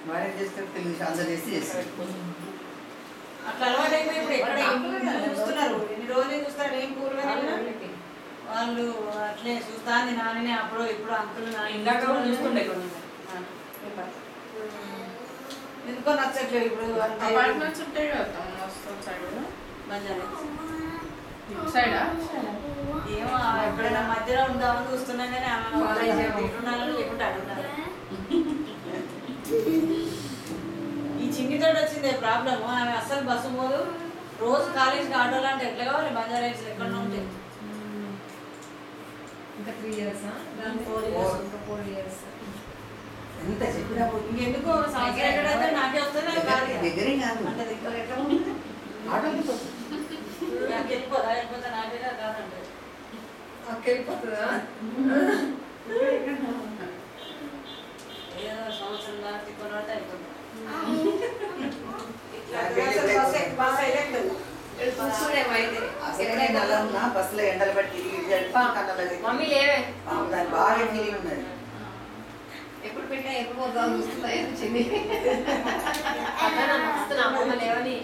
వారే చేస్తే తెలుగు అందరు చేసి చేస్తారు. అట్లా అలవాటు అయిపోయి ఇప్పుడు ఎక్కడ చూస్తున్నారు, ఎన్ని రోజులు చూస్తారు. ఏం కూరగా వాళ్ళు అట్లే చూస్తాను నాన్ననే అప్పుడు ఇప్పుడు అంకులు ఇందాక చూస్తుండే ఎందుకో నచ్చట్లేదు ఇప్పుడు. అపార్ట్మెంట్స్ ఉంటాయి కదా సైడా ఏమో ఎప్పుడైనా మధ్యలో ఉందామని చూస్తున్నా కానీ ఉంటున్నాను లేకుంటే అడుగుతాను. ఈ చిన్నితోటి వచ్చింది ప్రాబ్లమ్. ఆమె అస్సలు బస్సు పోదు, రోజు కాలేజీకి ఆటోలు అంటే ఎట్లా కావాలి, బంజారా హిల్స్ ఎక్కడో ఉంటాయి. ఇంకా 3 years 4 years ఇంకా 4 years ఎంత చెప్పినప్పుడు ఇంకెందుకు సంవత్సరం ఎక్కడైతే నాకే వస్తుంది దగ్గరే కాదు అంటే ఇంకా ఎట్లా ఉంటుంది ఆటోకి నాకు వెళ్ళిపోదా, వెళ్ళిపోతే నాకే కాదంటే వెళ్ళిపోతుందా? ఏదో సంవత్సరం దాటి కొనబడితే అయిపోతుంది. బస్సులో ఎండలు బట్టి మమ్మీ లేవే దాని బాగా ఫీలింగ్ ఉన్నది. ఎప్పుడు పెట్టా ఎప్పుడు పోతా చూస్తుందా చిన్ని అమ్మ లేవని